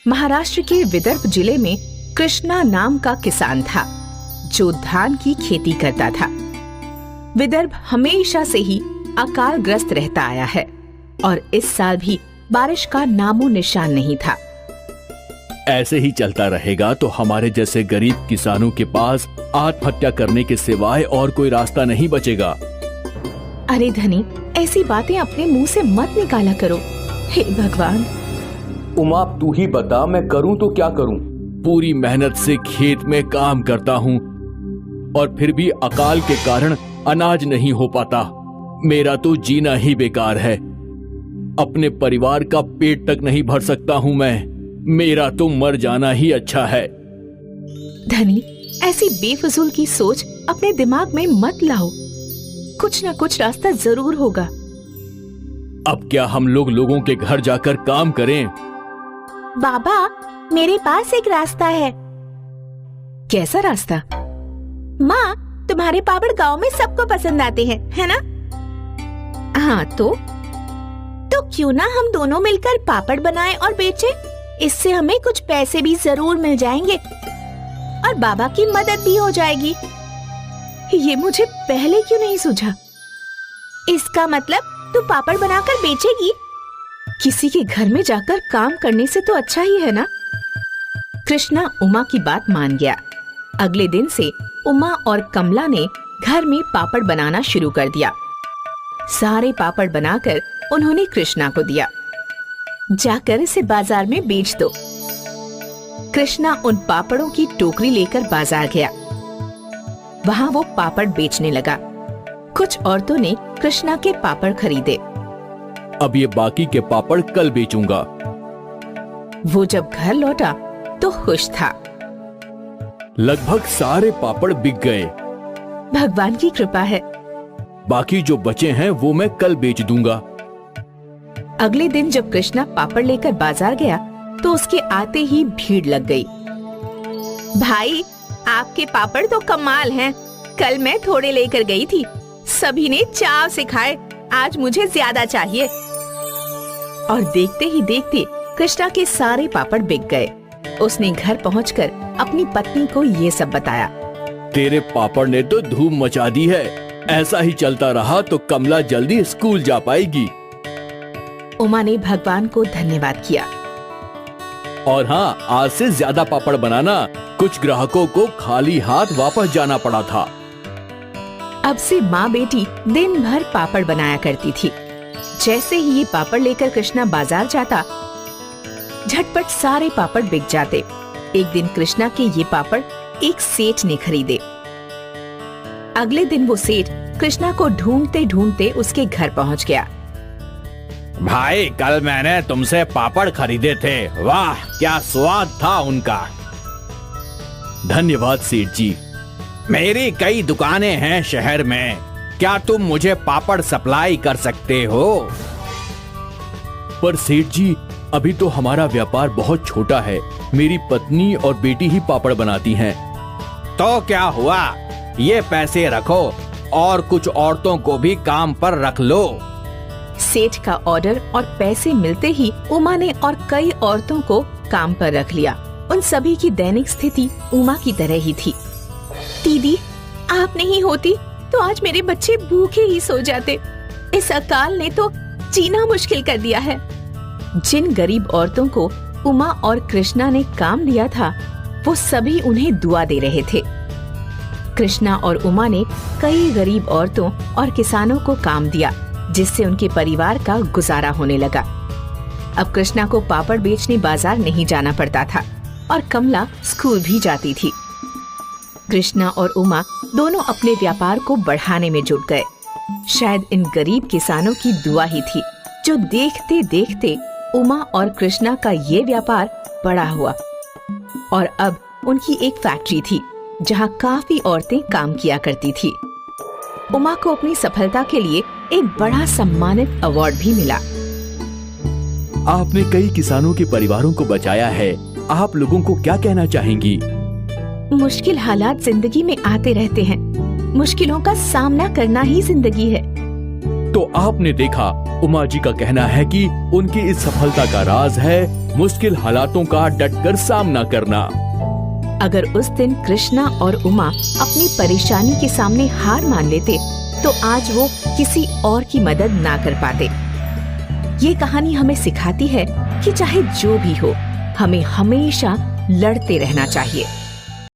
महाराष्ट्र के विदर्भ जिले में कृष्णा नाम का किसान था जो धान की खेती करता था। विदर्भ हमेशा से ही अकाल ग्रस्त रहता आया है और इस साल भी बारिश का नामो निशान नहीं था। ऐसे ही चलता रहेगा तो हमारे जैसे गरीब किसानों के पास आत्महत्या करने के सिवाय और कोई रास्ता नहीं बचेगा। अरे धनी, ऐसी बातें अपने मुंह से मत निकाला करो। हे भगवान। उमा, तू ही बता, मैं करूं तो क्या करूं? पूरी मेहनत से खेत में काम करता हूं और फिर भी अकाल के कारण अनाज नहीं हो पाता। मेरा तो जीना ही बेकार है। अपने परिवार का पेट तक नहीं भर सकता हूं मैं। मेरा तो मर जाना ही अच्छा है। धनी, ऐसी बेफजूल की सोच अपने दिमाग में मत लाओ। कुछ न कुछ रास्ता जरूर होगा। अब क्या हम लोगों के घर जाकर काम करें? बाबा, मेरे पास एक रास्ता है। कैसा रास्ता? माँ, तुम्हारे पापड़ गांव में सबको पसंद आते हैं, है ना? हाँ, तो क्यों ना हम दोनों मिलकर पापड़ बनाएं और बेचें? इससे हमें कुछ पैसे भी जरूर मिल जाएंगे और बाबा की मदद भी हो जाएगी। ये मुझे पहले क्यों नहीं सूझा? इसका मतलब तू पापड़ बनाकर बेचेगी? किसी के घर में जाकर काम करने से तो अच्छा ही है ना? कृष्णा उमा की बात मान गया। अगले दिन से उमा और कमला ने घर में पापड़ बनाना शुरू कर दिया। सारे पापड़ बनाकर उन्होंने कृष्णा को दिया। जाकर इसे बाजार में बेच दो। कृष्णा उन पापड़ों की टोकरी लेकर बाजार गया। वहां वो पापड़ बेचने लगा। कुछ औरतों ने कृष्णा के पापड़ खरीदे। अब ये बाकी के पापड़ कल बेचूंगा। वो जब घर लौटा तो खुश था। लगभग सारे पापड़ बिक गए। भगवान की कृपा है। बाकी जो बचे हैं वो मैं कल बेच दूंगा। अगले दिन जब कृष्णा पापड़ लेकर बाजार गया तो उसके आते ही भीड़ लग गई। भाई, आपके पापड़ तो कमाल हैं। कल मैं थोड़े लेकर गई थी, सभी ने चाव से खाए। आज मुझे ज्यादा चाहिए। और देखते ही देखते कृष्णा के सारे पापड़ बिक गए। उसने घर पहुंचकर अपनी पत्नी को ये सब बताया। तेरे पापड़ ने तो धूम मचा दी है। ऐसा ही चलता रहा तो कमला जल्दी स्कूल जा पाएगी। उमा ने भगवान को धन्यवाद किया। और हाँ, आज से ज्यादा पापड़ बनाना। कुछ ग्राहकों को खाली हाथ वापस जाना पड़ा था। अब से माँ बेटी दिन भर पापड़ बनाया करती थी। जैसे ही ये पापड़ लेकर कृष्णा बाजार जाता, झटपट सारे पापड़ बिक जाते। एक दिन कृष्णा के ये पापड़ एक सेठ ने खरीदे। अगले दिन वो सेठ कृष्णा को ढूंढते ढूंढते उसके घर पहुंच गया। भाई, कल मैंने तुमसे पापड़ खरीदे थे। वाह, क्या स्वाद था उनका। धन्यवाद सेठ जी। मेरी कई दुकानें हैं शहर में। क्या तुम मुझे पापड़ सप्लाई कर सकते हो? पर सेठ जी, अभी तो हमारा व्यापार बहुत छोटा है। मेरी पत्नी और बेटी ही पापड़ बनाती हैं। तो क्या हुआ, ये पैसे रखो और कुछ औरतों को भी काम पर रख लो। सेठ का ऑर्डर और पैसे मिलते ही उमा ने और कई औरतों को काम पर रख लिया। उन सभी की दैनिक स्थिति उमा की तरह ही थी। दीदी, आप नहीं होती तो आज मेरे बच्चे भूखे ही सो जाते। इस अकाल ने तो जीना मुश्किल कर दिया है। जिन गरीब औरतों को उमा और कृष्णा ने काम दिया था, वो सभी उन्हें दुआ दे रहे थे। कृष्णा और उमा ने कई गरीब औरतों और किसानों को काम दिया, जिससे उनके परिवार का गुजारा होने लगा। अब कृष्णा को पापड़ बेचने बाजार नहीं जाना पड़ता था और कमला स्कूल भी जाती थी। कृष्णा और उमा दोनों अपने व्यापार को बढ़ाने में जुट गए। शायद इन गरीब किसानों की दुआ ही थी जो देखते देखते उमा और कृष्णा का ये व्यापार बड़ा हुआ और अब उनकी एक फैक्ट्री थी जहाँ काफी औरतें काम किया करती थी। उमा को अपनी सफलता के लिए एक बड़ा सम्मानित अवार्ड भी मिला। आपने कई किसानों के परिवारों को बचाया है। आप लोगों को क्या कहना चाहेंगी? मुश्किल हालात जिंदगी में आते रहते हैं। मुश्किलों का सामना करना ही जिंदगी है। तो आपने देखा उमा जी का कहना है कि उनकी इस सफलता का राज है मुश्किल हालातों का डटकर सामना करना। अगर उस दिन कृष्णा और उमा अपनी परेशानी के सामने हार मान लेते तो आज वो किसी और की मदद ना कर पाते। ये कहानी हमें सिखाती है कि चाहे जो भी हो, हमें हमेशा लड़ते रहना चाहिए।